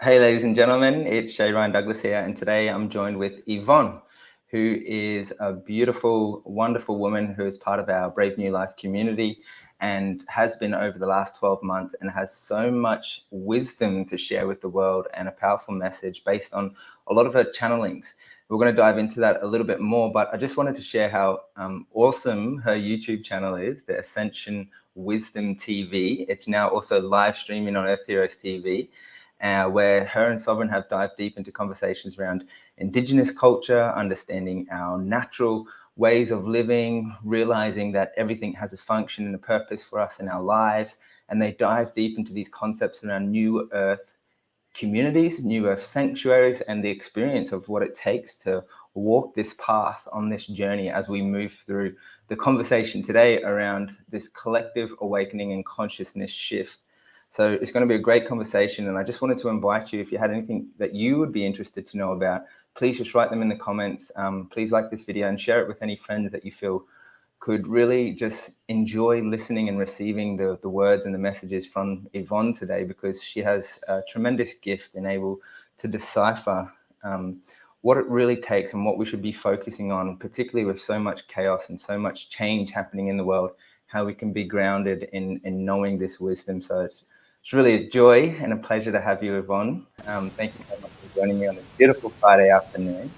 Hey, ladies and gentlemen, it's Shay Ryan Douglas here, and today I'm joined with Yvonne, who is a beautiful, wonderful woman who is part of our Brave New Life community and has been over the last 12 months and has so much wisdom to share with the world and a powerful message based on a lot of her channelings. We're going to dive into that a little bit more, but I just wanted to share how awesome her YouTube channel is, the Ascension Wisdom TV. It's now also live streaming on Earth Heroes TV. Where her and Sovereign have dived deep into conversations around Indigenous culture, understanding our natural ways of living, realizing that everything has a function and a purpose for us in our lives. And they dive deep into these concepts around New Earth communities, New Earth sanctuaries, and the experience of what it takes to walk this path on this journey as we move through the conversation today around this collective awakening and consciousness shift. So it's going to be a great conversation, and I just wanted to invite you, if you had anything that you would be interested to know about, please just write them in the comments. Please like this video and share it with any friends that you feel could really just enjoy listening and receiving the words and the messages from Yvonne today, because she has a tremendous gift and able to decipher what it really takes and what we should be focusing on, particularly with so much chaos and so much change happening in the world, how we can be grounded in knowing this wisdom. So it's really a joy and a pleasure to have you, Yvonne. Thank you so much for joining me on this beautiful Friday afternoon.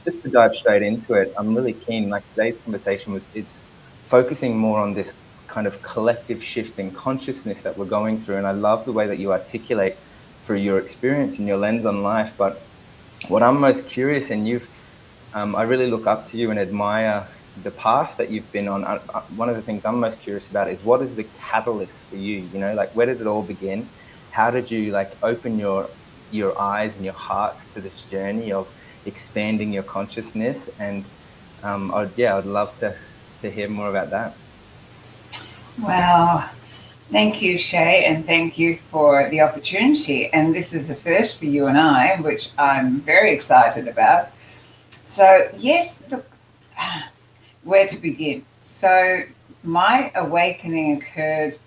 Just to dive straight into it, I'm really keen, like today's conversation is focusing more on this kind of collective shift in consciousness that we're going through. And I love the way that you articulate through your experience and your lens on life. But what I'm most curious, and I really look up to you and admire the path that you've been on. One of the things I'm most curious about is, what is the catalyst for you? You know, like, where did it all begin? How did you like open your eyes and your hearts to this journey of expanding your consciousness? And I'd love to hear more about that. Well, thank you, Shay, and thank you for the opportunity. And this is a first for you and I, which I'm very excited about. So, yes, look, where to begin? So, my awakening occurred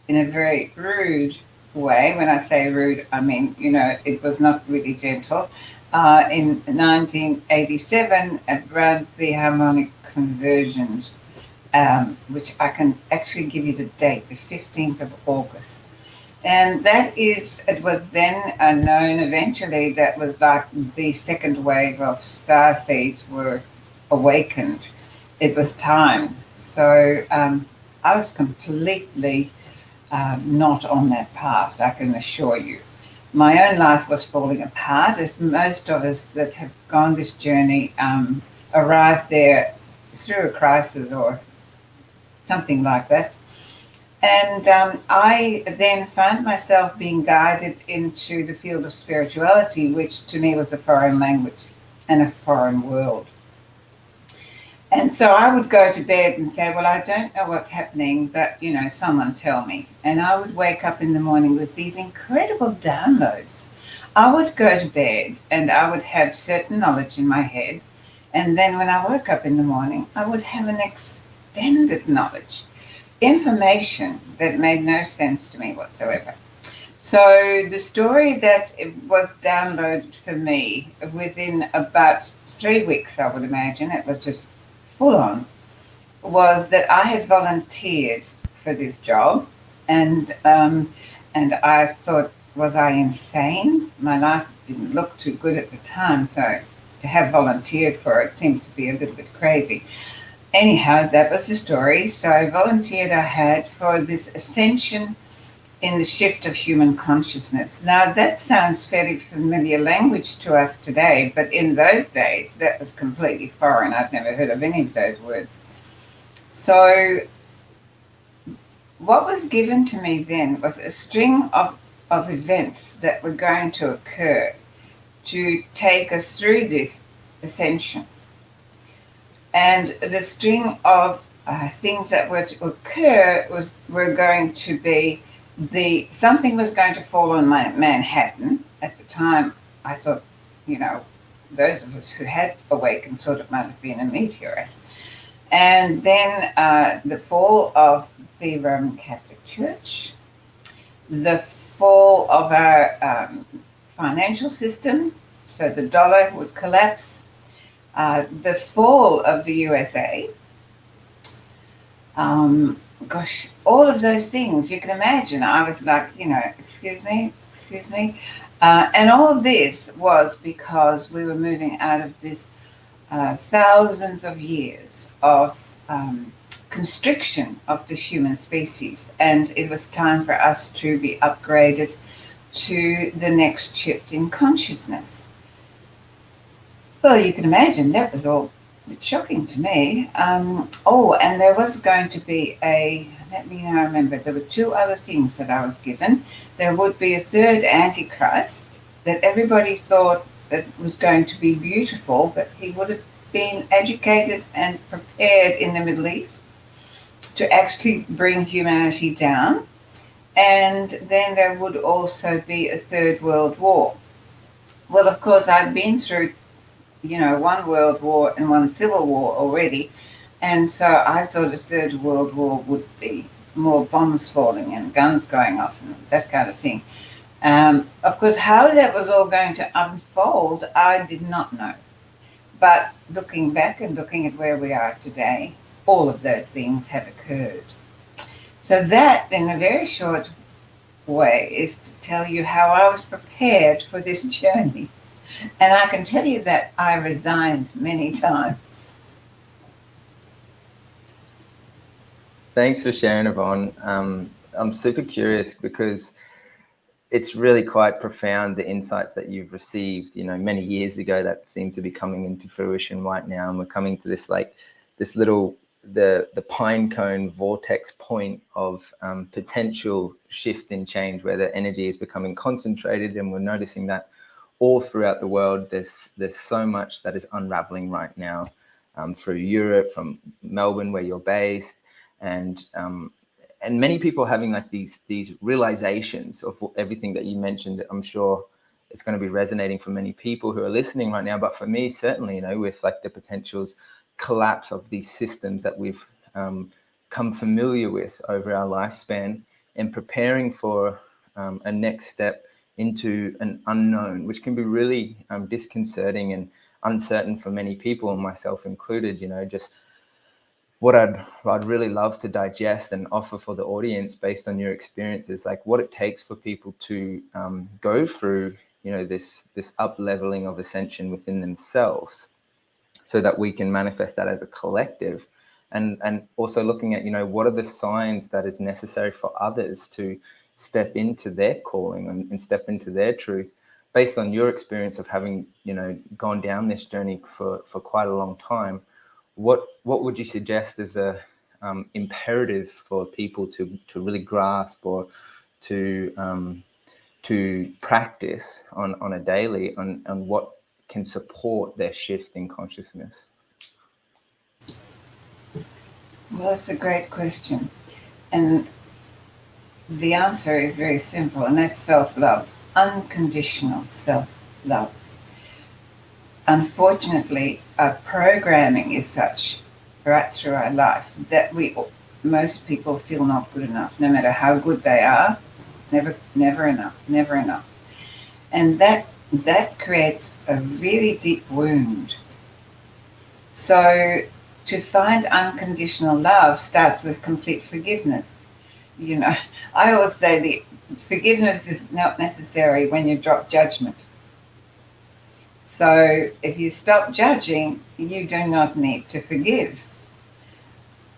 in a very rude way. When I say rude, I mean, it was not really gentle. In 1987, around the harmonic conversions, which I can actually give you the date, the 15th of August. And it was then known eventually that was like the second wave of star seeds were awakened. It was time. So I was completely not on that path, I can assure you. My own life was falling apart, as most of us that have gone this journey arrived there through a crisis or something like that. And I then found myself being guided into the field of spirituality, which to me was a foreign language and a foreign world. And so I would go to bed and say, well, I don't know what's happening, but, someone tell me. And I would wake up in the morning with these incredible downloads. I would go to bed and I would have certain knowledge in my head. And then when I woke up in the morning, I would have an extended knowledge, information that made no sense to me whatsoever. So the story that was downloaded for me within about 3 weeks, I would imagine, it was just full on, was that I had volunteered for this job, and I thought, was I insane? My life didn't look too good at the time, so to have volunteered for it seemed to be a little bit crazy. Anyhow, that was the story. So I volunteered, I had, for this ascension in the shift of human consciousness. Now, that sounds fairly familiar language to us today, but in those days, that was completely foreign. I'd never heard of any of those words. So what was given to me then was a string of events that were going to occur to take us through this ascension. And the string of things that were to occur were going to be something was going to fall on Manhattan. At the time, I thought, those of us who had awakened thought it might have been a meteorite. And then the fall of the Roman Catholic Church, the fall fall of our financial system, so the dollar would collapse, the fall of the USA, all of those things you can imagine. I was like, excuse me. And all this was because we were moving out of this thousands of years of constriction of the human species, and it was time for us to be upgraded to the next shift in consciousness. Well, you can imagine that was all a bit shocking to me. And there was going to be let me now remember, there were two other things that I was given. There would be a third Antichrist that everybody thought that was going to be beautiful, but he would have been educated and prepared in the Middle East to actually bring humanity down. And then there would also be a third world war. Well, of course, I'd been through, one world war and one civil war already. And so I thought a third world war would be more bombs falling and guns going off and that kind of thing. Of course, how that was all going to unfold, I did not know. But looking back and looking at where we are today, all of those things have occurred. So that, in a very short way, is to tell you how I was prepared for this journey. And I can tell you that I resigned many times. Thanks for sharing, Yvonne. I'm super curious because it's really quite profound, the insights that you've received, many years ago that seem to be coming into fruition right now. And we're coming to this little, the pine cone vortex point of potential shift in change, where the energy is becoming concentrated, and we're noticing that all throughout the world. There's so much that is unraveling right now, through Europe, from Melbourne, where you're based, and many people having these realizations of everything that you mentioned. I'm sure it's going to be resonating for many people who are listening right now, but for me, certainly, with the potentials collapse of these systems that we've come familiar with over our lifespan, and preparing for a next step into an unknown, which can be really disconcerting and uncertain for many people, and myself included. Just what I'd really love to digest and offer for the audience, based on your experiences, what it takes for people to go through this up leveling of ascension within themselves, so that we can manifest that as a collective, and also looking at what are the signs that is necessary for others to step into their calling and step into their truth, based on your experience of having gone down this journey for quite a long time. What would you suggest is a imperative for people to really grasp, or to practice on a daily, on what can support their shift in consciousness? Well, it's a great question. And the answer is very simple, and that's self-love, unconditional self-love. Unfortunately, our programming is such right through our life that most people feel not good enough, no matter how good they are. Never enough. And that creates a really deep wound. So to find unconditional love starts with complete forgiveness. I always say the forgiveness is not necessary when you drop judgment. So if you stop judging, you do not need to forgive.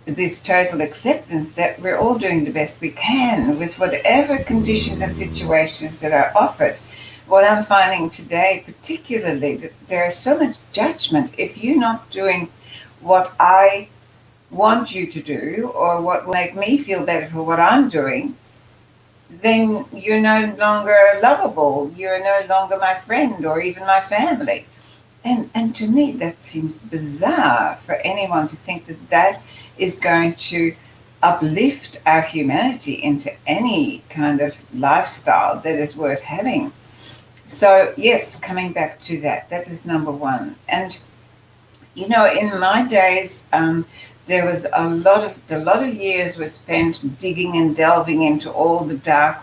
This total acceptance that we're all doing the best we can with whatever conditions and situations that are offered. What I'm finding today, particularly, that there is so much judgment. If you're not doing what I want you to do, or what will make me feel better for what I'm doing, then you're no longer lovable. You're no longer my friend or even my family. And to me, that seems bizarre for anyone to think that is going to uplift our humanity into any kind of lifestyle that is worth having. So yes, coming back to that is number one. And in my days, there was a lot of years were spent digging and delving into all the dark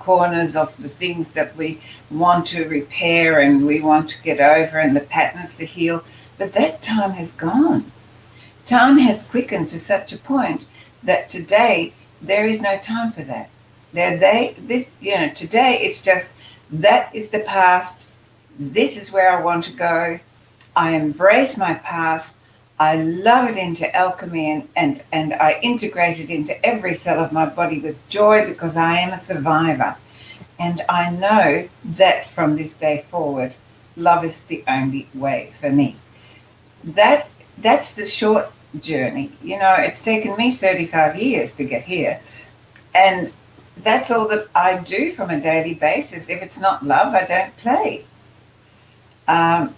corners of the things that we want to repair and we want to get over and the patterns to heal. But that time has gone. Time has quickened to such a point that today there is no time for that. Today it's just, that is the past. This is where I want to go. I embrace my past. I love it into alchemy and I integrate it into every cell of my body with joy because I am a survivor. And I know that from this day forward, love is the only way for me. That's the short journey. It's taken me 35 years to get here. And that's all that I do from a daily basis. If it's not love, I don't play. A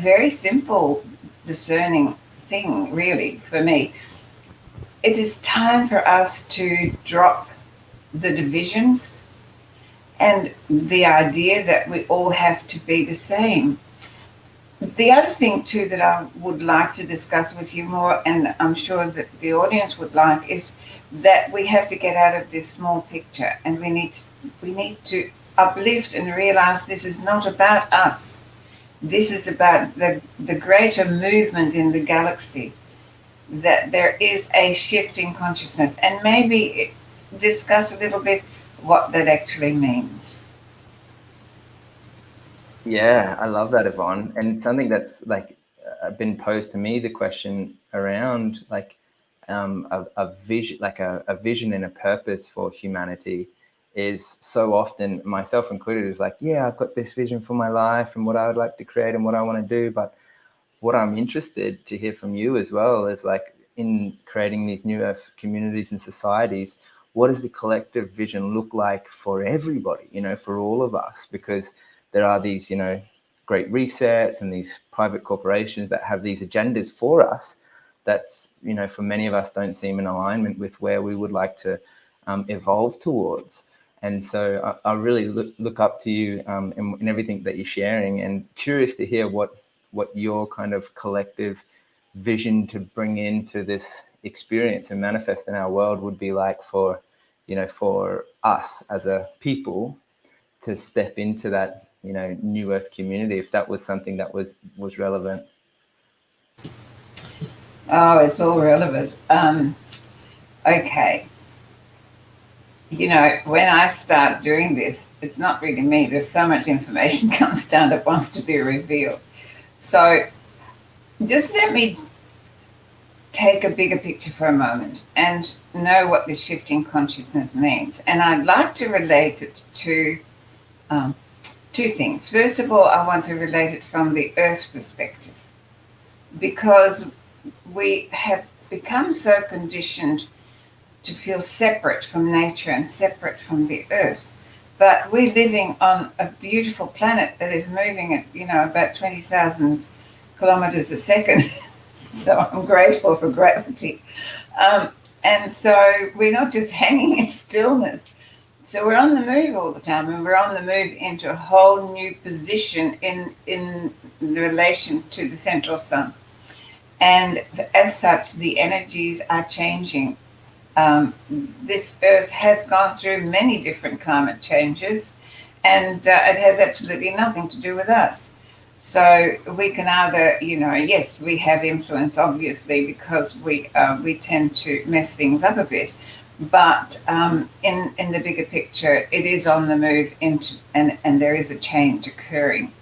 very simple, discerning thing, really, for me. It is time for us to drop the divisions and the idea that we all have to be the same. The other thing, too, that I would like to discuss with you more, and I'm sure that the audience would like, is that we have to get out of this small picture and we need to uplift and realize this is not about us. This is about the greater movement in the galaxy, that there is a shift in consciousness, and maybe discuss a little bit what that actually means. Yeah, I love that, Yvonne. And something that's like been posed to me, the question around like a vision, like a vision and a purpose for humanity is so often, myself included, is like, yeah, I've got this vision for my life and what I would like to create and what I want to do. But what I'm interested to hear from you as well is like, in creating these new earth communities and societies, what does the collective vision look like for everybody, for all of us? Because there are these, great resets and these private corporations that have these agendas for us that's, for many of us don't seem in alignment with where we would like to evolve towards. And so I really look up to you in everything that you're sharing, and curious to hear what your kind of collective vision to bring into this experience and manifest in our world would be like for us as a people to step into that, new earth community, if that was something that was relevant. Oh, it's all relevant. Okay. When I start doing this, it's not really me. There's so much information comes down that wants to be revealed. So just let me take a bigger picture for a moment and know what this shifting consciousness means. And I'd like to relate it to two things. First of all, I want to relate it from the Earth's perspective, because we have become so conditioned to feel separate from nature and separate from the Earth. But we're living on a beautiful planet that is moving at, about 20,000 kilometers a second. So I'm grateful for gravity. And so we're not just hanging in stillness. So we're on the move all the time, and we're on the move into a whole new position in relation to the central sun. And as such, the energies are changing. This Earth has gone through many different climate changes, and it has absolutely nothing to do with us. So we can either, yes, we have influence, obviously, because we tend to mess things up a bit. But in the bigger picture, it is on the move into, and there is a change occurring.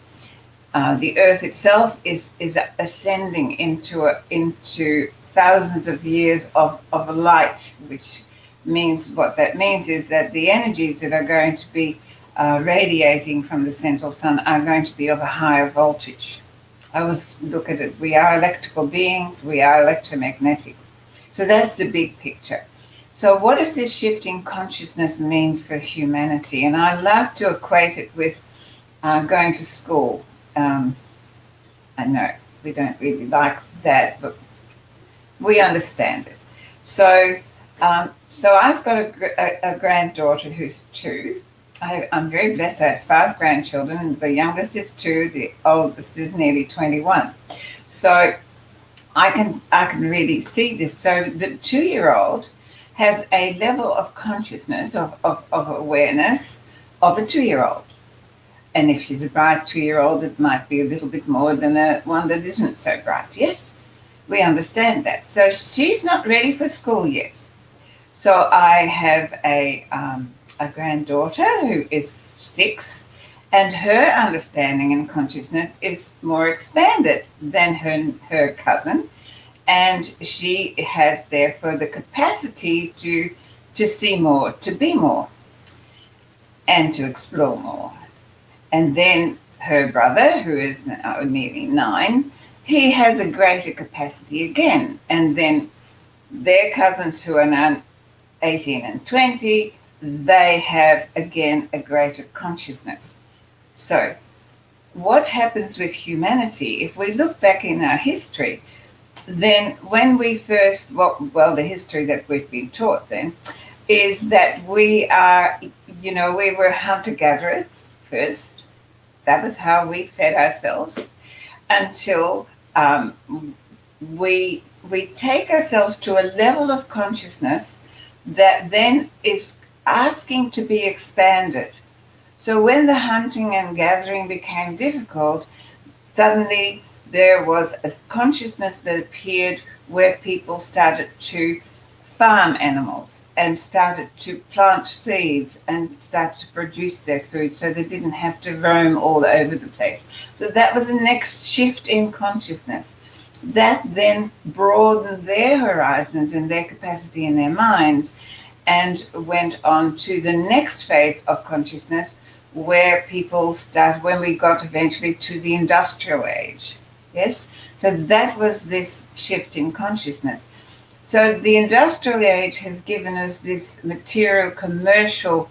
The Earth itself is ascending into thousands of years of light, which means, what that means is that the energies that are going to be radiating from the central sun are going to be of a higher voltage. I always look at it, we are electrical beings, we are electromagnetic. So that's the big picture. So what does this shifting consciousness mean for humanity? And I like to equate it with going to school. I know we don't really like that, but we understand it. So I've got a granddaughter who's 2. I'm very blessed. I have 5 grandchildren. The youngest is 2. The oldest is nearly 21. So I can really see this. So the 2-year-old has a level of consciousness, of awareness, of a 2-year-old. And if she's a bright 2-year-old, it might be a little bit more than a one that isn't so bright. Yes, we understand that. So she's not ready for school yet. So I have a granddaughter who is 6, and her understanding and consciousness is more expanded than her cousin, and she has therefore the capacity to see more, to be more, and to explore more. And then her brother, who is now nearly 9, he has a greater capacity again. And then their cousins who are now 18 and 20, they have again a greater consciousness. So, what happens with humanity? If we look back in our history, then when we first, well, the history that we've been taught then is that we are, we were hunter-gatherers first. That was how we fed ourselves until we take ourselves to a level of consciousness that then is asking to be expanded. So when the hunting and gathering became difficult, suddenly there was a consciousness that appeared where people started to farm animals and started to plant seeds and start to produce their food so they didn't have to roam all over the place. So that was the next shift in consciousness. That then broadened their horizons and their capacity in their mind and went on to the next phase of consciousness where people start, when we got eventually to the industrial age. Yes? So that was this shift in consciousness. So the industrial age has given us this material commercial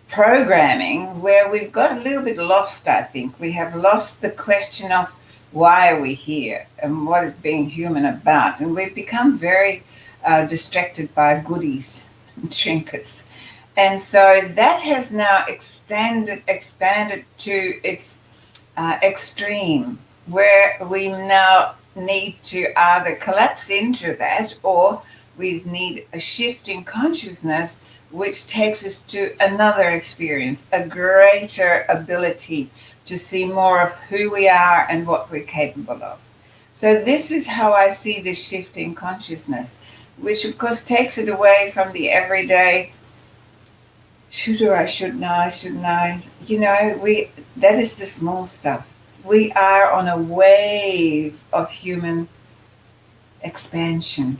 programming where we've got a little bit lost, I think. We have lost the question of why are we here and what is being human about. And we've become very distracted by goodies and trinkets. And so that has now expanded to its extreme, where we now need to either collapse into that or we need a shift in consciousness which takes us to another experience, a greater ability to see more of who we are and what we're capable of. So this is how I see this shift in consciousness, which of course takes it away from the everyday should or I shouldn't I, shouldn't I? That is the small stuff. We are on a wave of human expansion.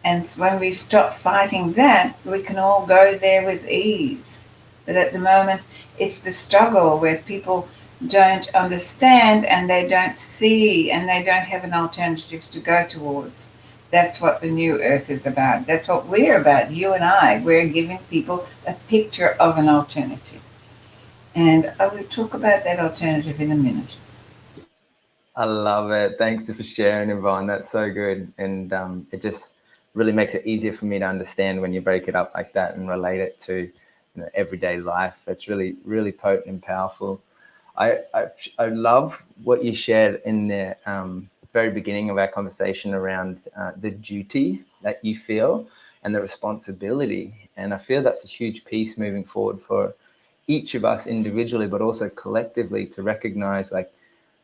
And when we stop fighting that, we can all go there with ease. But at the moment, it's the struggle where people don't understand and they don't see and they don't have an alternative to go towards. That's what the new earth is about. That's what we're about, you and I. We're giving people a picture of an alternative. And I will talk about that alternative in a minute. I love it. Thanks for sharing, Yvonne. That's so good. And it just really makes it easier for me to understand when you break it up like that and relate it to everyday life. It's really, really potent and powerful. I love what you shared in the very beginning of our conversation around the duty that you feel and the responsibility. And I feel that's a huge piece moving forward for each of us individually, but also collectively, to recognize like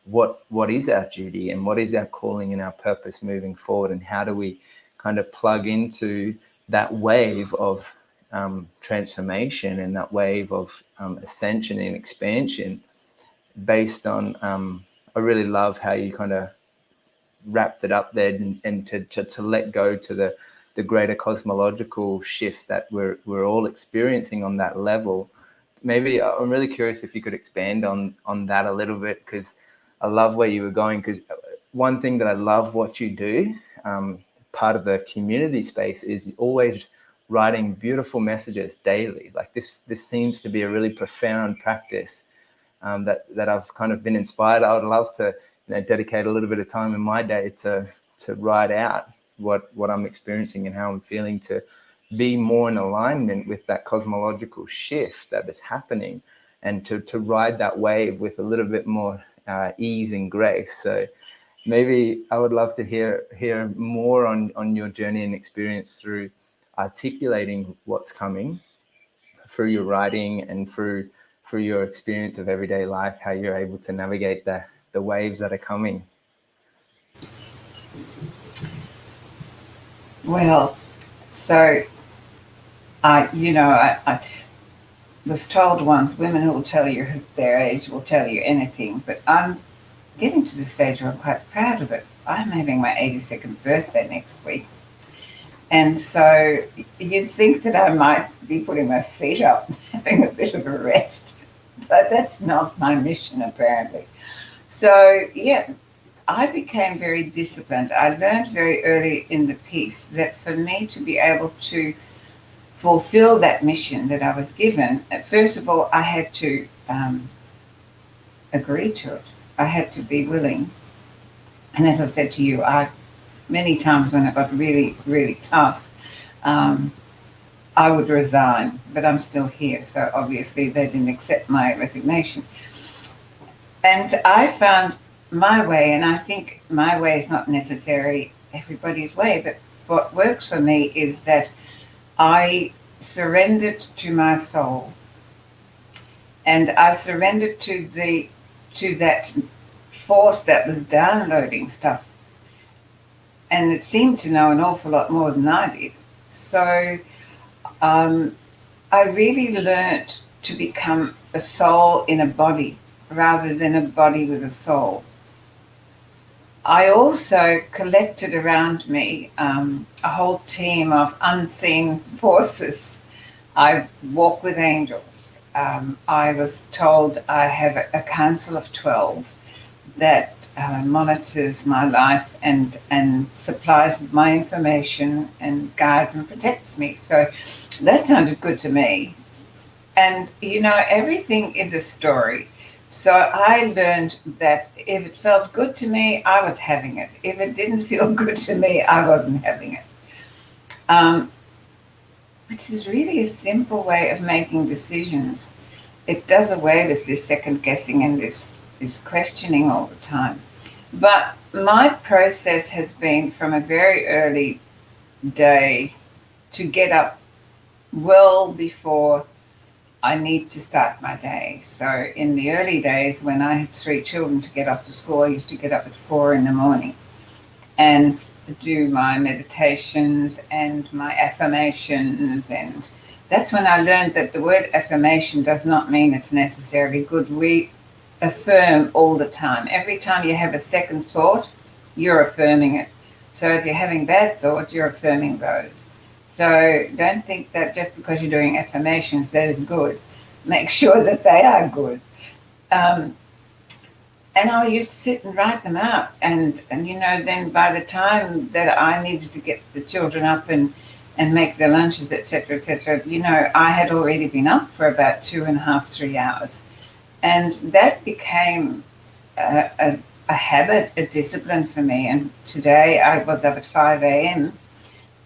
what is our duty and what is our calling and our purpose moving forward, and how do we kind of plug into that wave of transformation and that wave of ascension and expansion based on I really love how you kind of wrapped it up there and to let go to the greater cosmological shift that we're all experiencing on that level. Maybe I'm really curious if you could expand on that a little bit, because I love where you were going. Because one thing that I love what you do, part of the community space, is always writing beautiful messages daily. Like this seems to be a really profound practice that I've kind of been inspired. I would love to dedicate a little bit of time in my day to write out what I'm experiencing and how I'm feeling, to be more in alignment with that cosmological shift that is happening, and to ride that wave with a little bit more ease and grace. So maybe I would love to hear more on your journey and experience through articulating what's coming, through your writing and through your experience of everyday life, how you're able to navigate the waves that are coming. Well, so I was told once, women who will tell you their age will tell you anything, but I'm getting to the stage where I'm quite proud of it. I'm having my 82nd birthday next week. And so you'd think that I might be putting my feet up, having a bit of a rest, but that's not my mission, apparently. So, yeah, I became very disciplined. I learned very early in the piece that for me to be able to fulfill that mission that I was given, first of all, I had to agree to it. I had to be willing. And as I said to you, many times when it got really, really tough, I would resign, but I'm still here. So obviously they didn't accept my resignation. And I found my way, and I think my way is not necessarily everybody's way, but what works for me is that I surrendered to my soul, and I surrendered to that force that was downloading stuff, and it seemed to know an awful lot more than I did. So I really learnt to become a soul in a body rather than a body with a soul. I also collected around me a whole team of unseen forces. I walk with angels. I was told I have a council of 12 that monitors my life and supplies my information and guides and protects me. So that sounded good to me. And, everything is a story. So I learned that if it felt good to me, I was having it. If it didn't feel good to me, I wasn't having it. Which is really a simple way of making decisions. It does away with this second guessing and this questioning all the time. But my process has been from a very early day to get up well before I need to start my day. So in the early days when I had 3 children to get off to school, I used to get up at 4 in the morning and do my meditations and my affirmations. And that's when I learned that the word affirmation does not mean it's necessarily good. We affirm all the time. Every time you have a second thought, you're affirming it. So if you're having bad thoughts, you're affirming those. So don't think that just because you're doing affirmations, that is good. Make sure that they are good. And I used to sit and write them out. And then by the time that I needed to get the children up and make their lunches, etc., I had already been up for about 2.5, 3 hours. And that became a habit, a discipline for me. And today I was up at 5 a.m.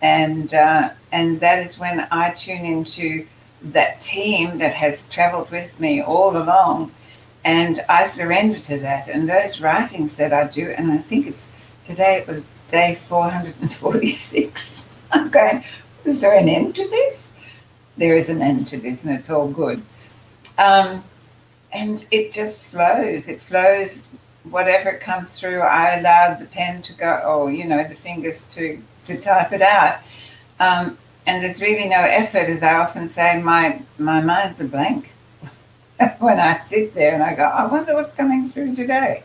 And that is when I tune into that team that has traveled with me all along, and I surrender to that. And those writings that I do, and I think today it was day 446. I'm going, is there an end to this? There is an end to this, and it's all good. And it just flows. It flows. Whatever comes through, I allow the pen to go, or, the fingers to type it out. And there's really no effort. As I often say, my mind's a blank when I sit there and I go, I wonder what's coming through today.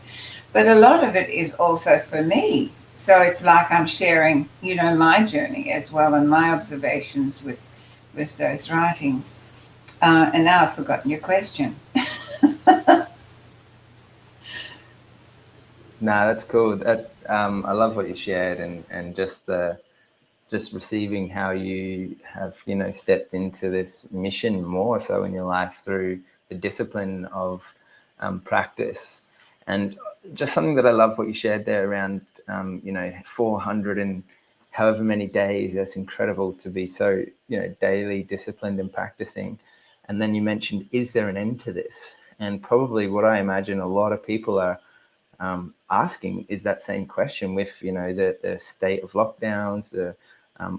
But a lot of it is also for me. So it's like I'm sharing, my journey as well and my observations with those writings. And now I've forgotten your question. Nah, that's cool. That I love what you shared, and just receiving how you have stepped into this mission more so in your life through the discipline of practice. And just something that I love what you shared there around 400 and however many days. That's incredible to be so daily disciplined and practicing. And then you mentioned, is there an end to this? And probably what I imagine a lot of people are asking is that same question with the state of lockdowns,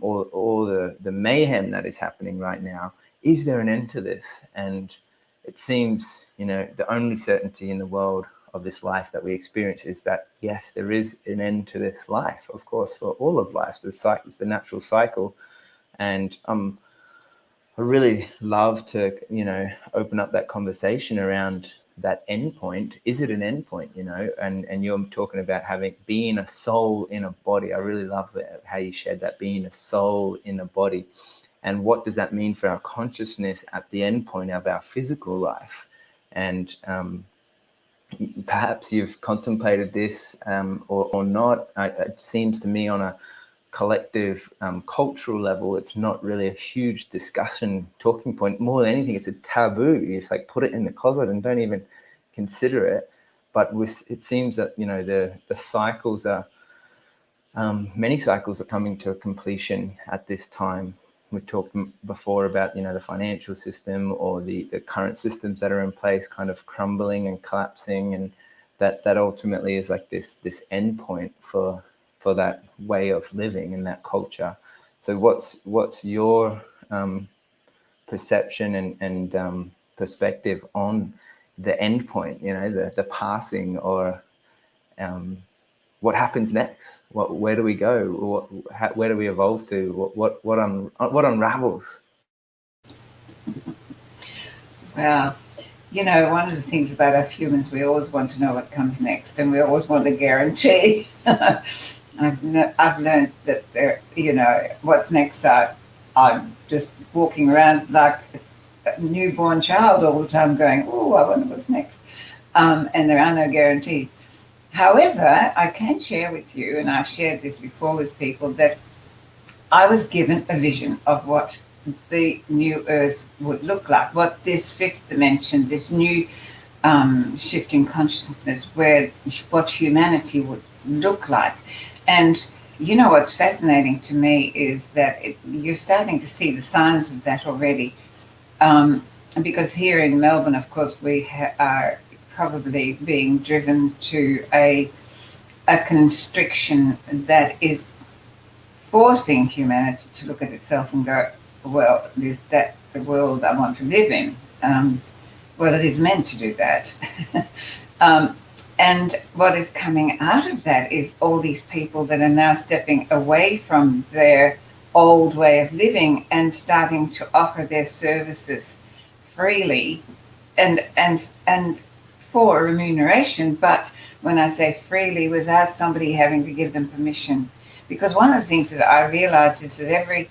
all the mayhem that is happening right now. is there an end to this? And it seems, the only certainty in the world of this life that we experience is that, yes, there is an end to this life, of course, for all of life. It's the natural cycle. And I really love to, open up that conversation around that endpoint. Is it an endpoint, and you're talking about being a soul in a body. I really love how you shared that, being a soul in a body. And what does that mean for our consciousness at the endpoint of our physical life? And perhaps you've contemplated this or not. It seems to me on a collective cultural level, it's not really a huge discussion talking point. More than anything, it's a taboo. You just put it in the closet and don't even consider it. But it seems that the cycles are many cycles are coming to a completion at this time. We talked before about the financial system or the current systems that are in place kind of crumbling and collapsing, and that ultimately is this end point for that way of living and that culture. So what's your perception and perspective on the end point, the passing, or what happens next? Where do we go? Where do we evolve to? What unravels? Well, one of the things about us humans, we always want to know what comes next, and we always want a guarantee. I've learned that what's next. I'm just walking around like a newborn child all the time, going, "Oh, I wonder what's next," and there are no guarantees. However, I can share with you, and I've shared this before with people, that I was given a vision of what the new earth would look like, what this fifth dimension, this new shifting consciousness, what humanity would look like. And what's fascinating to me is that you're starting to see the signs of that already. Because here in Melbourne, of course, we are probably being driven to a constriction that is forcing humanity to look at itself and go, well, is that the world I want to live in? Well, it is meant to do that. And what is coming out of that is all these people that are now stepping away from their old way of living and starting to offer their services freely and for remuneration. But when I say freely, without somebody having to give them permission. Because one of the things that I realize is that every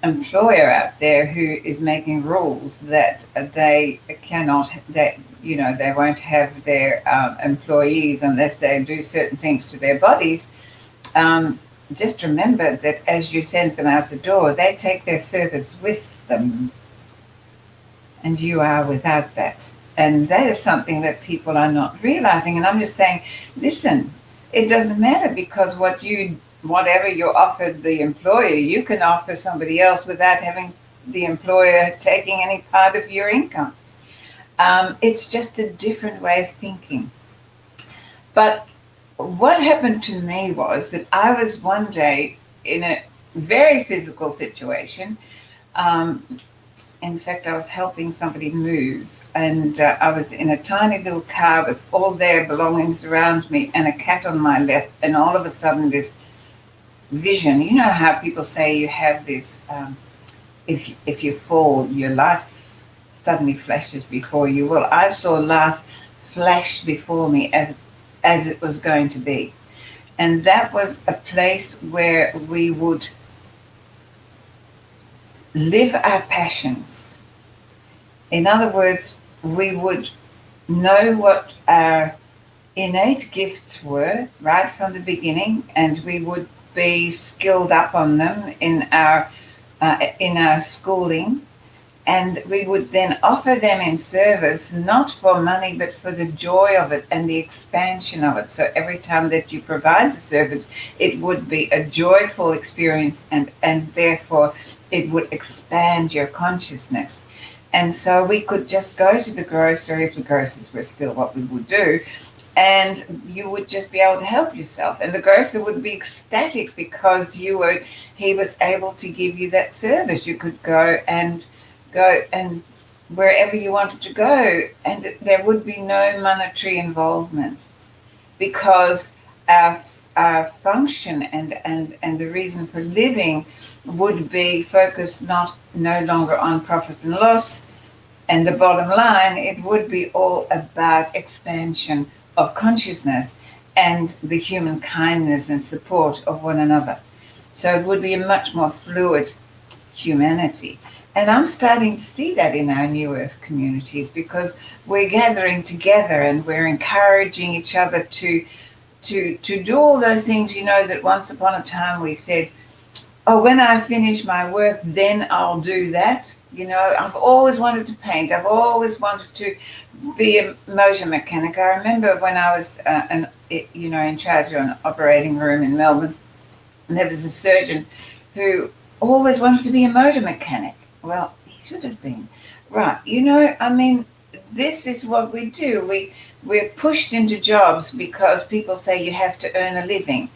employer out there who is making rules that they cannot, they won't have their employees unless they do certain things to their bodies, just remember that as you send them out the door, they take their service with them, and you are without that. And that is something that people are not realizing. And I'm just saying, listen, it doesn't matter, because whatever you offered the employer, you can offer somebody else without having the employer taking any part of your income. It's just a different way of thinking. But what happened to me was that I was one day in a very physical situation. In fact, I was helping somebody move, and I was in a tiny little car with all their belongings around me and a cat on my lap, and all of a sudden this vision, you know how people say you have this, if you fall, your life suddenly flashes before you. Well, I saw life flash before me as it was going to be. And that was a place where we would live our passions. In other words, we would know what our innate gifts were right from the beginning, and we would be skilled up on them in our schooling, and we would then offer them in service, not for money, but for the joy of it and the expansion of it. So every time that you provide the service, it would be a joyful experience, and therefore it would expand your consciousness. And so we could just go to the grocery, if the groceries were still what we would do, and you would just be able to help yourself. And the grocer would be ecstatic because he was able to give you that service. You could go go and wherever you wanted to go, and there would be no monetary involvement, because our function and the reason for living would be focused no longer on profit and loss and the bottom line. It would be all about expansion of consciousness and the human kindness and support of one another. So it would be a much more fluid humanity. And I'm starting to see that in our New Earth communities, because we're gathering together and we're encouraging each other to do all those things, that once upon a time we said, oh, when I finish my work, then I'll do that. I've always wanted to paint. I've always wanted to be a motor mechanic. I remember when I was, in charge of an operating room in Melbourne, and there was a surgeon who always wanted to be a motor mechanic. Well, he should have been. Right. This is what we do. We're pushed into jobs because people say you have to earn a living.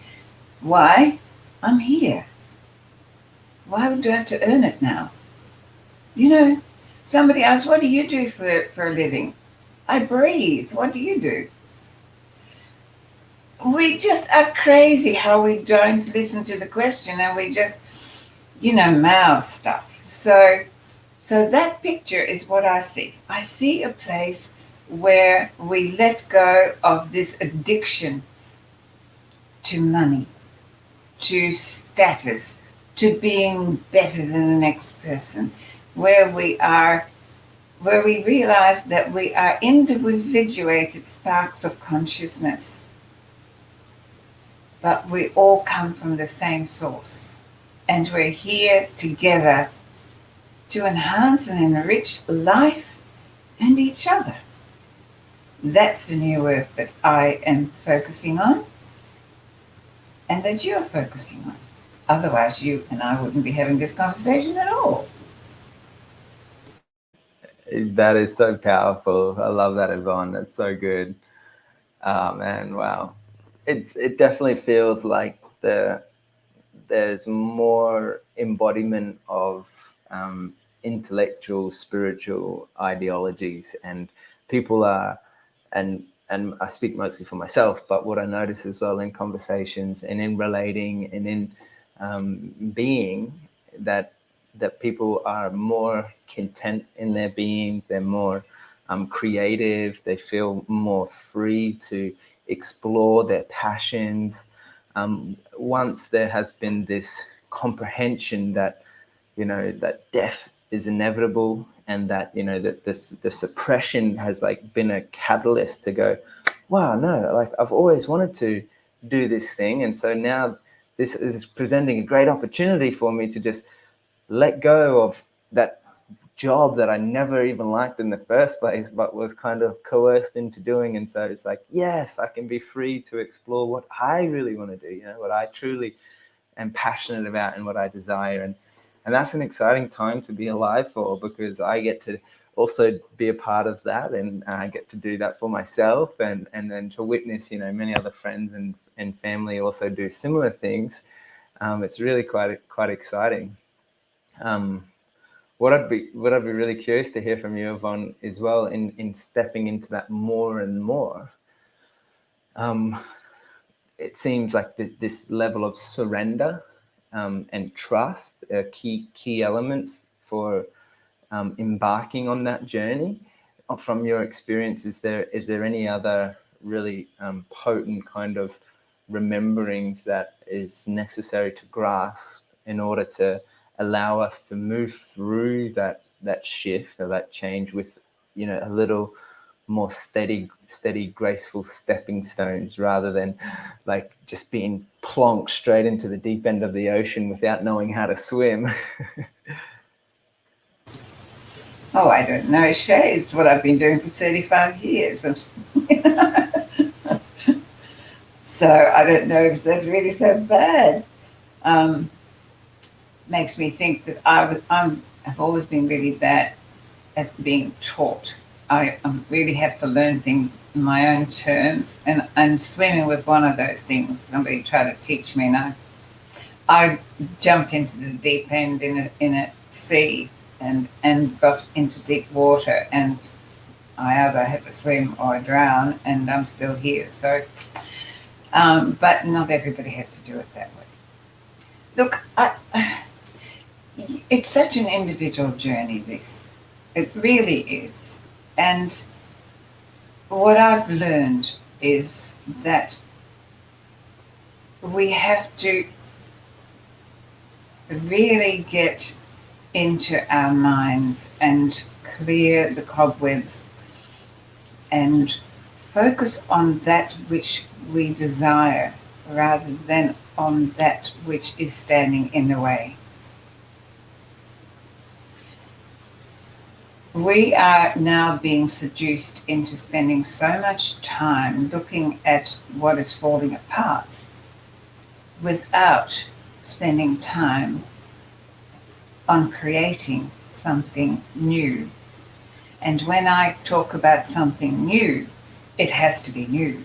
Why? I'm here. Why do I have to earn it now? Somebody asks, what do you do for a living? I breathe. What do you do? We just are crazy how we don't listen to the question, and we just, mouth stuff. So that picture is what I see. I see a place where we let go of this addiction to money, to status, to being better than the next person, where we realize that we are individuated sparks of consciousness, but we all come from the same source, and we're here together to enhance and enrich life and each other. That's the New Earth that I am focusing on, and that you're focusing on. Otherwise, you and I wouldn't be having this conversation at all. That is so powerful. I love that, Yvonne. That's so good. Oh, man, wow. It definitely feels like there's more embodiment of intellectual, spiritual ideologies, and people are, and I speak mostly for myself, but what I notice as well in conversations and in relating and in being, that people are more content in their being. They're more creative. They feel more free to explore their passions. Once there has been this comprehension that, that death is inevitable, and that, that the suppression has been a catalyst to go, wow, no, I've always wanted to do this thing. And so now this is presenting a great opportunity for me to just let go of that job that I never even liked in the first place, but was kind of coerced into doing. And so it's yes, I can be free to explore what I really want to do, what I truly am passionate about and what I desire. And that's an exciting time to be alive for, because I get to also be a part of that, and I get to do that for myself, and then to witness, many other friends and family also do similar things. It's really quite exciting. What I'd be really curious to hear from you, Yvonne, as well, in stepping into that more and more. It seems like this level of surrender and trust are key elements for embarking on that journey. From your experience, is there any other really potent kind of rememberings that is necessary to grasp in order to allow us to move through that shift or that change with, a little more steady, graceful stepping stones, rather than just being plonked straight into the deep end of the ocean without knowing how to swim? Oh, I don't know, Shay. It's what I've been doing for 35 years. So I don't know if that's really so bad. Makes me think that I've always been really bad at being taught. I really have to learn things in my own terms, and swimming was one of those things. Somebody tried to teach me, and I jumped into the deep end in a sea, and got into deep water, and I either had to swim or drown, and I'm still here. So, but not everybody has to do it that way. Look, it's such an individual journey, this. It really is. And what I've learned is that we have to really get into our minds and clear the cobwebs and focus on that which we desire rather than on that which is standing in the way. We are now being seduced into spending so much time looking at what is falling apart without spending time on creating something new. And when I talk about something new, it has to be new.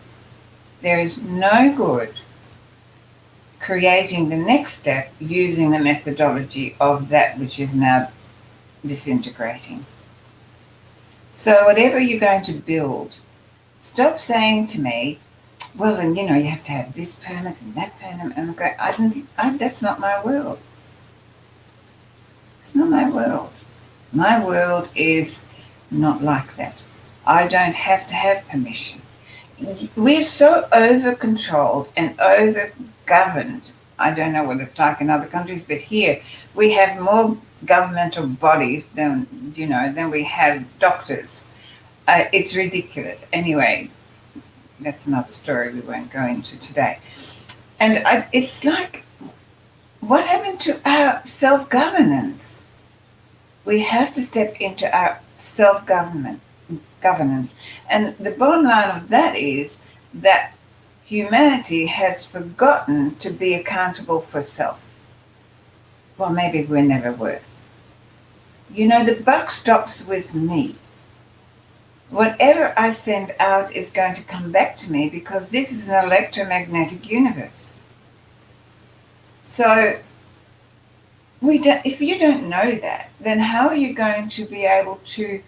There is no good creating the next step using the methodology of that which is now disintegrating. So whatever you're going to build, stop saying to me, well, then, you have to have this permit and that permit. And I go, that's not my world. It's not my world. My world is not like that. I don't have to have permission. We're so over-controlled and over-governed. I don't know what it's like in other countries, but here we have more governmental bodies than we have doctors. It's ridiculous. Anyway, that's another story we won't go into today. And it's like, what happened to our self-governance? We have to step into our self-governance. And the bottom line of that is that humanity has forgotten to be accountable for self. Well, maybe we never were. The buck stops with me. Whatever I send out is going to come back to me because this is an electromagnetic universe. So if you don't know that, then how are you going to be able to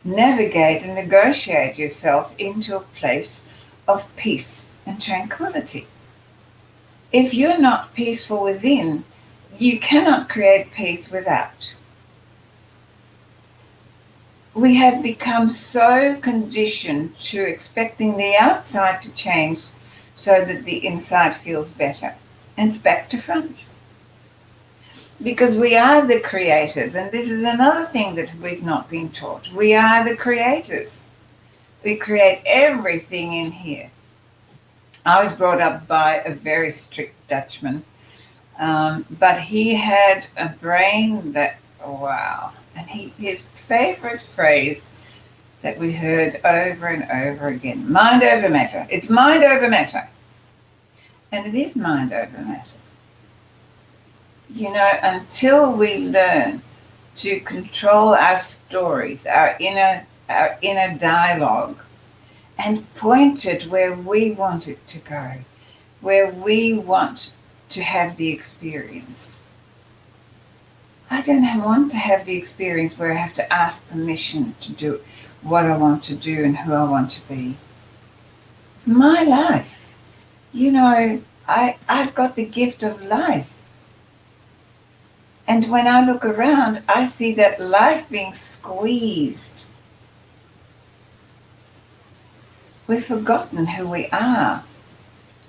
navigate and negotiate yourself into a place of peace and tranquility? If you're not peaceful within, you cannot create peace without. We have become so conditioned to expecting the outside to change so that the inside feels better. And it's back to front. Because we are the creators, and this is another thing that we've not been taught. We are the creators. We create everything in here. I was brought up by a very strict Dutchman, but he had a brain that, wow. And his favorite phrase that we heard over and over again, mind over matter. It's mind over matter. And it is mind over matter. Until we learn to control our stories, our inner dialogue, and point it where we want it to go, where we want to have the experience. I don't want to have the experience where I have to ask permission to do what I want to do and who I want to be. My life. I've got the gift of life. And when I look around, I see that life being squeezed. We've forgotten who we are.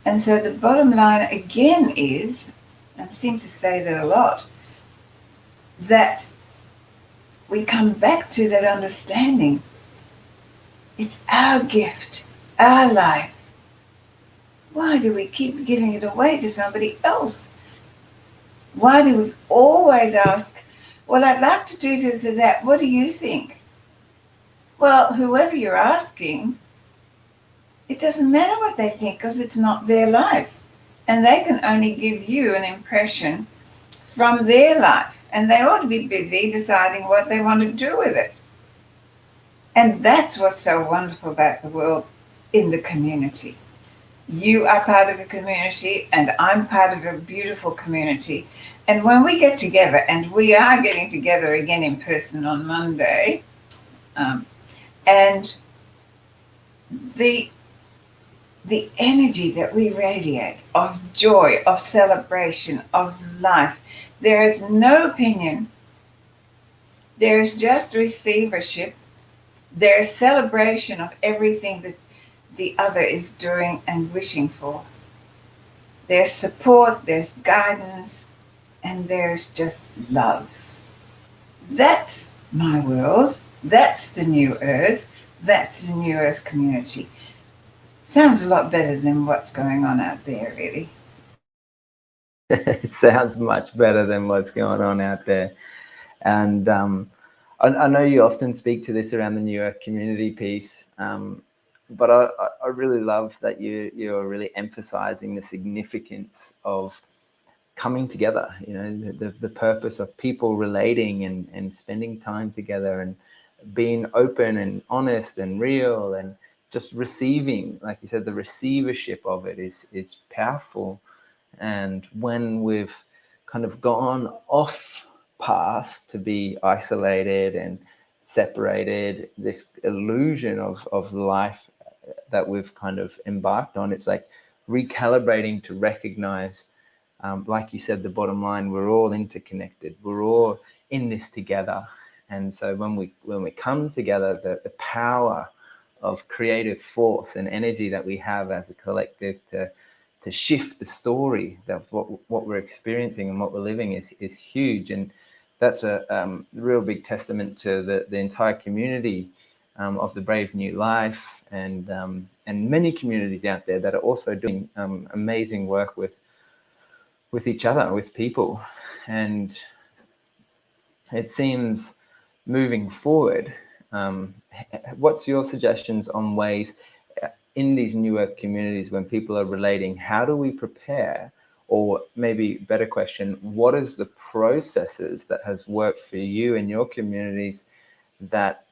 And so the bottom line again is, and I seem to say that a lot, that we come back to that understanding. It's our gift, our life. Why do we keep giving it away to somebody else? Why do we always ask, well, I'd like to do this or that. What do you think? Well, whoever you're asking, it doesn't matter what they think because it's not their life. And they can only give you an impression from their life. And they ought to be busy deciding what they want to do with it. And that's what's so wonderful about the world in the community. You are part of a community, and I'm part of a beautiful community. And when we get together, and we are getting together again in person on Monday, and the energy that we radiate of joy, of celebration, of life, there is no opinion, there is just receivership, there is celebration of everything that the other is doing and wishing for. There's support, there's guidance, and there's just love. That's my world. That's the New Earth. That's the New Earth community. Sounds a lot better than what's going on out there, really. It sounds much better than what's going on out there. And I know you often speak to this around the New Earth community piece, but I really love that you're really emphasizing the significance of coming together, the purpose of people relating and spending time together and being open and honest and real and just receiving, like you said, the receivership of it is powerful. And when we've kind of gone off path to be isolated and separated, this illusion of life that we've kind of embarked on, it's like recalibrating to recognize, like you said, the bottom line, we're all interconnected, we're all in this together. And so when we come together, the power of creative force and energy that we have as a collective to shift the story of what we're experiencing and what we're living is huge. And that's a real big testament to the entire community of the Brave New Life and many communities out there that are also doing amazing work with each other, with people. And it seems moving forward, what's your suggestions on ways in these New Earth communities when people are relating, how do we prepare? Or maybe better question, what is the processes that has worked for you and your communities that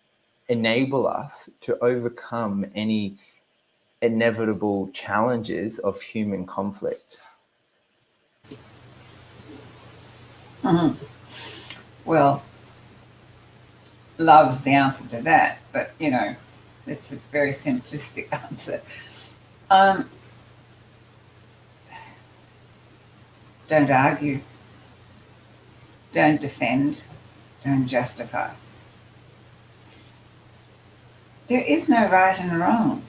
enable us to overcome any inevitable challenges of human conflict? Mm-hmm. Well, love's the answer to that, but it's a very simplistic answer. Don't argue, don't defend, don't justify. There is no right and wrong.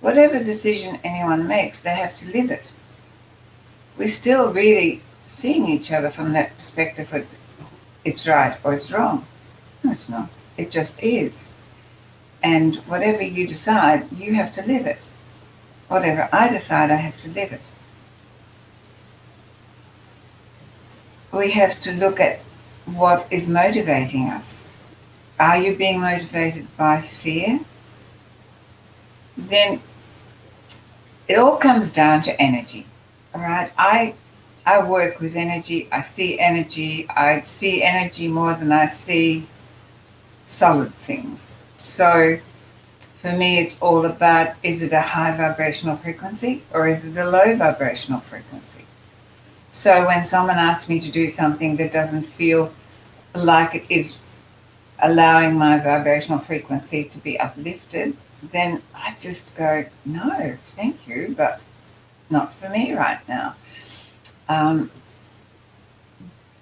Whatever decision anyone makes, they have to live it. We're still really seeing each other from that perspective of it's right or it's wrong. No, it's not. It just is. And whatever you decide, you have to live it. Whatever I decide, I have to live it. We have to look at what is motivating us. Are you being motivated by fear? Then it all comes down to energy. All right? I work with energy. I see energy more than I see solid things. So for me, it's all about, is it a high vibrational frequency or is it a low vibrational frequency? So when someone asks me to do something that doesn't feel like it is allowing my vibrational frequency to be uplifted, then I just go, no, thank you, but not for me right now.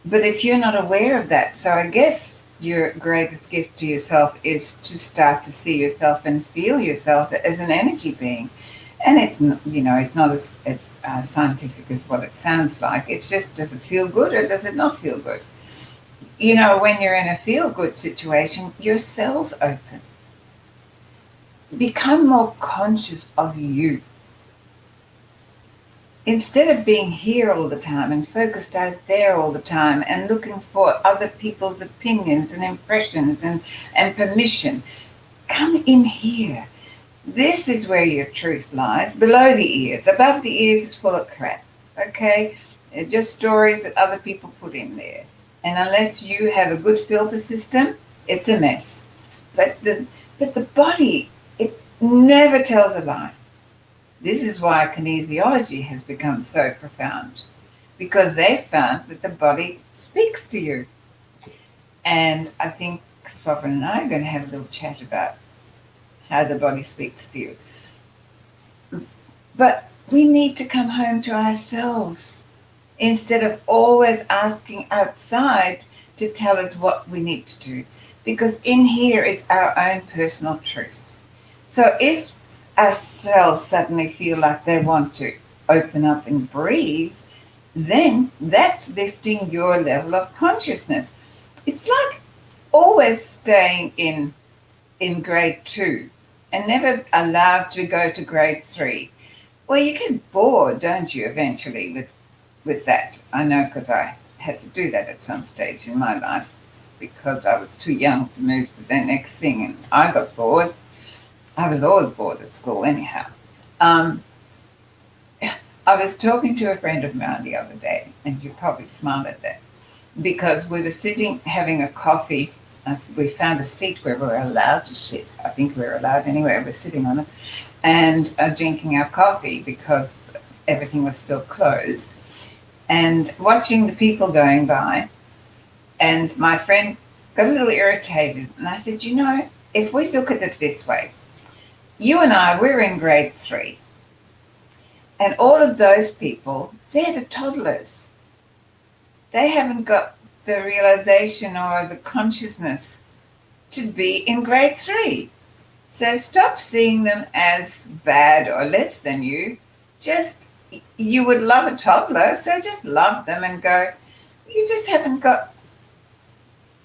But if you're not aware of that, so I guess your greatest gift to yourself is to start to see yourself and feel yourself as an energy being. And it's not as scientific as what it sounds like. It's just, does it feel good or does it not feel good? When you're in a feel-good situation, your cells open. Become more conscious of you. Instead of being here all the time and focused out there all the time and looking for other people's opinions and impressions and permission, come in here. This is where your truth lies, below the ears. Above the ears, it's full of crap, okay? It's just stories that other people put in there. And unless you have a good filter system, it's a mess. But the body, it never tells a lie. This is why kinesiology has become so profound. because they found that the body speaks to you. And I think Sovereign and I are going to have a little chat about how the body speaks to you. But we need to come home to ourselves instead of always asking outside to tell us what we need to do, because in here is our own personal truth. So if our cells suddenly feel like they want to open up and breathe, then that's lifting your level of consciousness. It's like always staying in grade 2 and never allowed to go to grade 3. Well, you get bored, don't you, eventually with that? I know, because I had to do that at some stage in my life because I was too young to move to the next thing, and I got bored. I was always bored at school anyhow. I was talking to a friend of mine the other day, and you probably smiled at that, because we were sitting having a coffee. We found a seat where we were allowed to sit. I think we were allowed anyway. We're sitting on it and drinking our coffee because everything was still closed, and watching the people going by. And my friend got a little irritated, and I said, if we look at it this way, you and I, we're in grade 3, and all of those people, they're the toddlers. They haven't got the realization or the consciousness to be in grade 3. So stop seeing them as bad or less than you. Just, you would love a toddler, so just love them and go, you just haven't got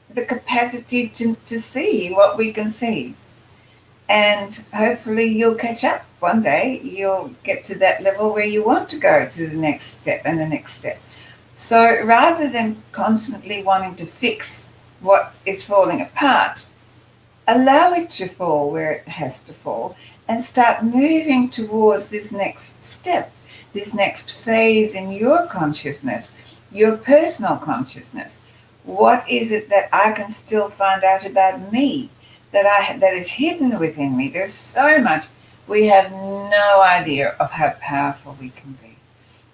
the capacity to see what we can see. And hopefully you'll catch up one day. You'll get to that level where you want to go to the next step and the next step. So rather than constantly wanting to fix what is falling apart, allow it to fall where it has to fall and start moving towards this next step, this next phase in your consciousness, your personal consciousness. What is it that I can still find out about me that is hidden within me? There's so much. We have no idea of how powerful we can be.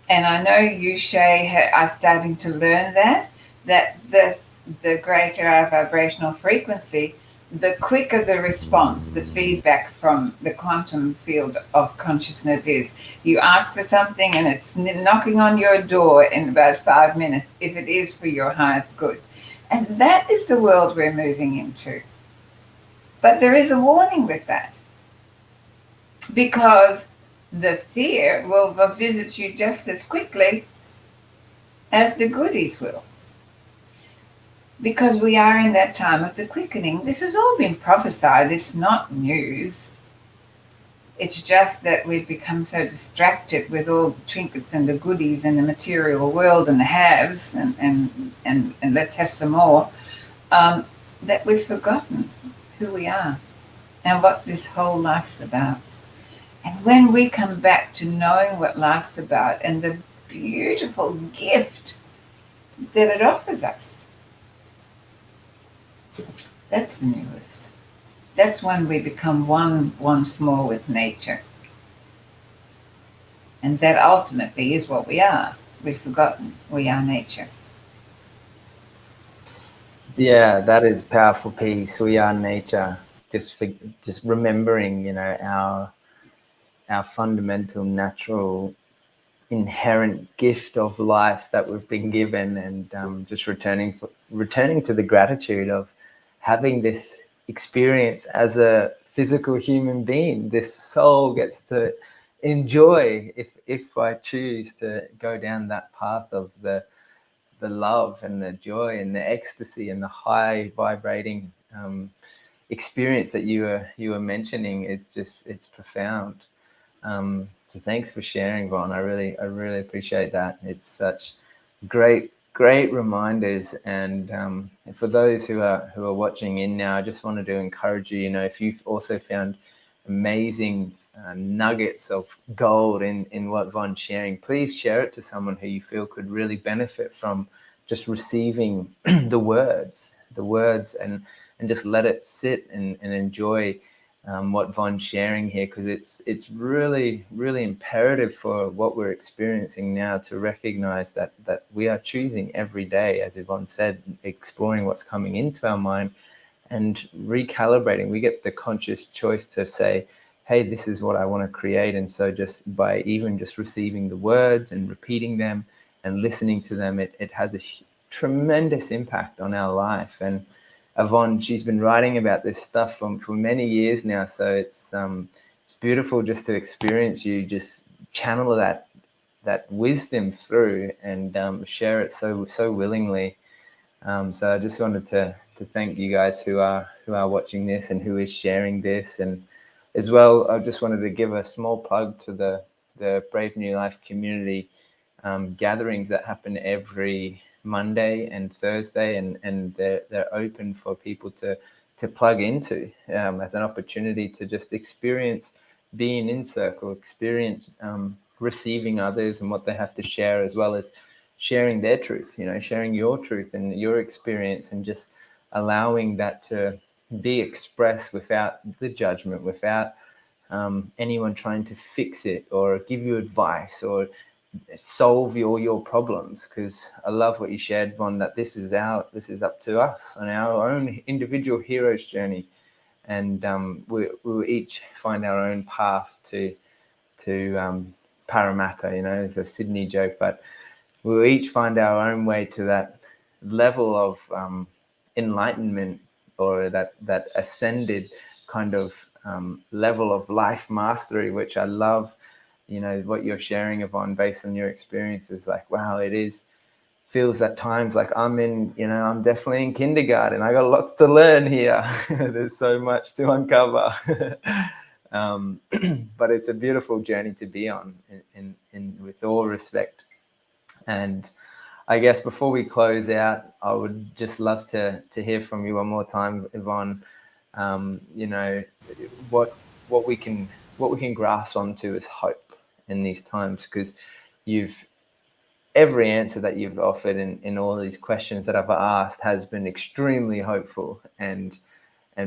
And I know you, Shay, are starting to learn that the greater our vibrational frequency, the quicker the response, the feedback from the quantum field of consciousness is. You ask for something and it's knocking on your door in about 5 minutes, if it is for your highest good. And that is the world we're moving into. But there is a warning with that, because the fear will visit you just as quickly as the goodies will. Because we are in that time of the quickening. This has all been prophesied. It's not news. It's just that we've become so distracted with all the trinkets and the goodies and the material world and the haves and let's have some more, that we've forgotten who we are and what this whole life's about. And when we come back to knowing what life's about and the beautiful gift that it offers us, that's the universe. That's when we become one once more with nature. And that ultimately is what we are. We've forgotten we are nature. Yeah, that is powerful piece. We are nature. Just remembering, our fundamental, natural, inherent gift of life that we've been given, and just returning to the gratitude of having this experience as a physical human being. This soul gets to enjoy, if I choose to go down that path of the love and the joy and the ecstasy and the high vibrating experience that you were mentioning. It's profound. So thanks for sharing, Yvonne. I really appreciate that. It's such great reminders. And for those who are watching in now, I just wanted to encourage you, if you've also found amazing nuggets of gold in what Yvonne's sharing, please share it to someone who you feel could really benefit from just receiving the words and just let it sit and enjoy what Von's sharing here, because it's really, really imperative for what we're experiencing now to recognize that we are choosing every day, as Yvonne said, exploring what's coming into our mind and recalibrating. We get the conscious choice to say, hey, this is what I want to create. And so just by even just receiving the words and repeating them and listening to them, it has a tremendous impact on our life. And Yvonne, she's been writing about this stuff for many years now. So it's beautiful just to experience you just channel that wisdom through and share it so willingly. So I just wanted to thank you guys who are watching this and who is sharing this. And as well, I just wanted to give a small plug to the Brave New Life community gatherings that happen every Monday and Thursday, and they're open for people to plug into as an opportunity to just experience being in circle, experience receiving others and what they have to share, as well as sharing their truth, sharing your truth and your experience, and just allowing that to be expressed without the judgment, without anyone trying to fix it or give you advice or solve your problems. Because I love what you shared, Von, that this is up to us on our own individual hero's journey, and we'll each find our own path to Parramatta. It's a Sydney joke, but we'll each find our own way to that level of enlightenment, or that ascended kind of level of life mastery, which I love. What you're sharing, Yvonne, based on your experiences, like, wow, feels at times like I'm definitely in kindergarten. I got lots to learn here. There's so much to uncover. But it's a beautiful journey to be on, in with all respect. And I guess before we close out, I would just love to hear from you one more time, Yvonne. What we can grasp onto is hope in these times, because every answer that you've offered in all these questions that I've asked has been extremely hopeful. And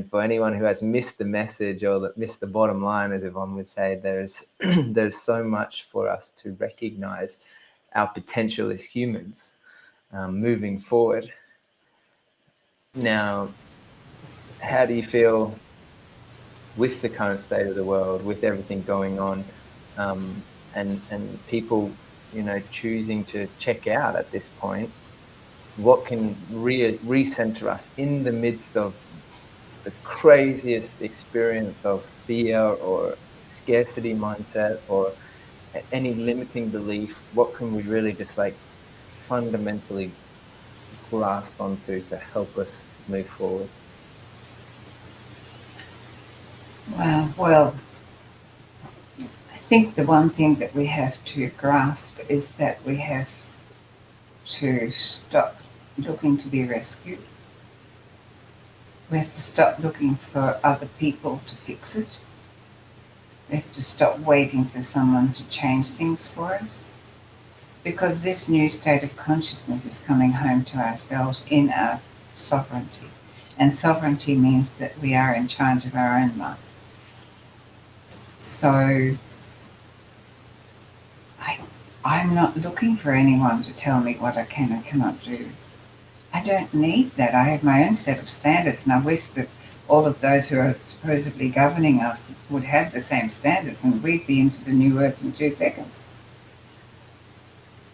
for anyone who has missed the message or that missed the bottom line, as Yvonne would say, there's so much for us to recognize our potential as humans moving forward. Now, how do you feel with the current state of the world, with everything going on, and people, choosing to check out at this point? What can recenter us in the midst of the craziest experience of fear or scarcity mindset or any limiting belief? What can we really just fundamentally grasp onto to help us move forward? Wow. Well, I think the one thing that we have to grasp is that we have to stop looking to be rescued. We have to stop looking for other people to fix it. We have to stop waiting for someone to change things for us, because this new state of consciousness is coming home to ourselves in our sovereignty. And sovereignty means that we are in charge of our own life. So I'm not looking for anyone to tell me what I can and cannot do. I don't need that. I have my own set of standards, and I wish that all of those who are supposedly governing us would have the same standards, and we'd be into the new earth in 2 seconds.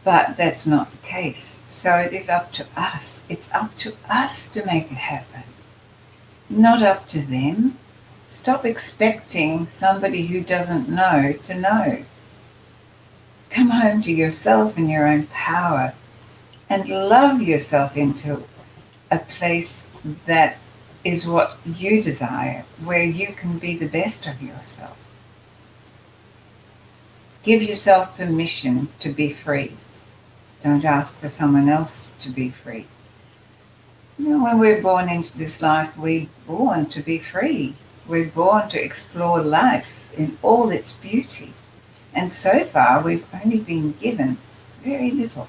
But that's not the case. So it is up to us. It's up to us to make it happen, not up to them. Stop expecting somebody who doesn't know to know. Come home to yourself and your own power, and love yourself into a place that is what you desire, where you can be the best of yourself. Give yourself permission to be free. Don't ask for someone else to be free. When we're born into this life, we're born to be free. We're born to explore life in all its beauty. And so far, we've only been given very little.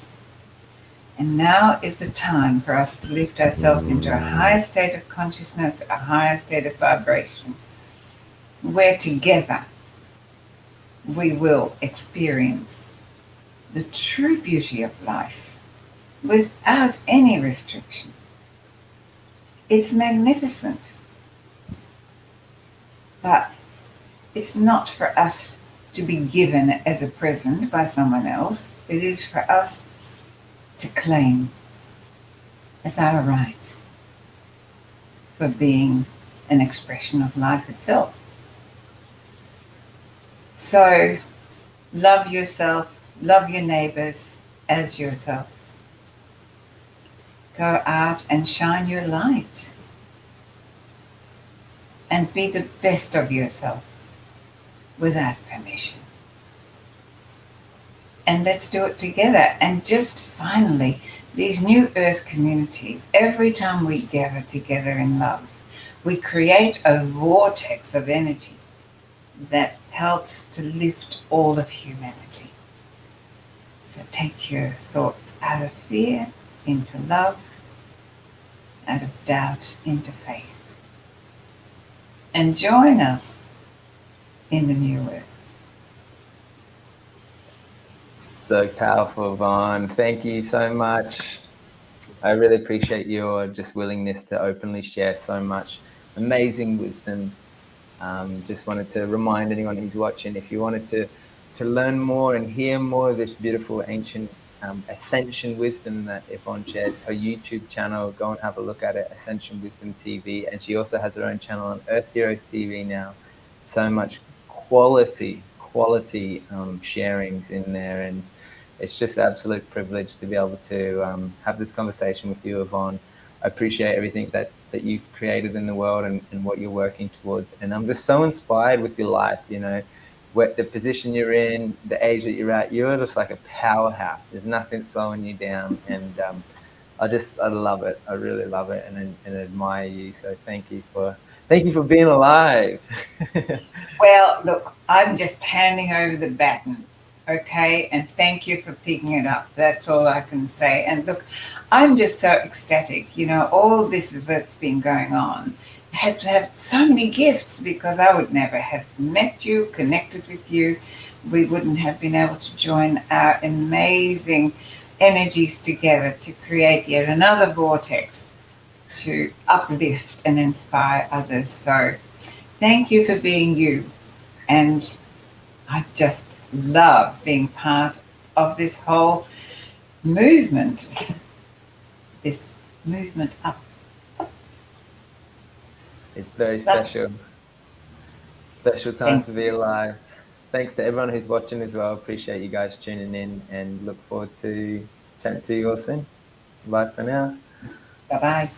And now is the time for us to lift ourselves into a higher state of consciousness, a higher state of vibration, where together we will experience the true beauty of life without any restrictions. It's magnificent, but it's not for us to be given as a present by someone else. It is for us to claim as our right for being an expression of life itself. So, love yourself, love your neighbors as yourself. Go out and shine your light and be the best of yourself without permission. And let's do it together. And just finally, these new earth communities, every time we gather together in love, we create a vortex of energy that helps to lift all of humanity. So take your thoughts out of fear into love, out of doubt into faith. And join us in the new earth. So powerful, Yvonne. Thank you so much. I really appreciate your just willingness to openly share so much amazing wisdom. Just wanted to remind anyone who's watching, if you wanted to learn more and hear more of this beautiful ancient Ascension Wisdom that Yvonne shares, her YouTube channel, go and have a look at it, Ascension Wisdom TV. And she also has her own channel on Earth Heroes TV now. So much quality sharings in there, and it's just an absolute privilege to be able to have this conversation with you, Yvonne. I appreciate everything that you've created in the world and what you're working towards. And I'm just so inspired with your life, you know, what the position you're in, the age that you're at. You're just like a powerhouse. There's nothing slowing you down. And I love it. I really love it and admire you. So thank you for being alive. Well, look, I'm just handing over the baton, okay? And thank you for picking it up. That's all I can say. And look, I'm just so ecstatic. You know, all this that's been going on has had so many gifts, because I would never have met you, connected with you. We wouldn't have been able to join our amazing energies together to create yet another vortex to uplift and inspire others. So thank you for being you. And I just love being part of this whole movement, this movement up. It's very special. Special time to be alive. Thanks to everyone who's watching as well. Appreciate you guys tuning in and look forward to chatting to you all soon. Bye for now. Bye-bye.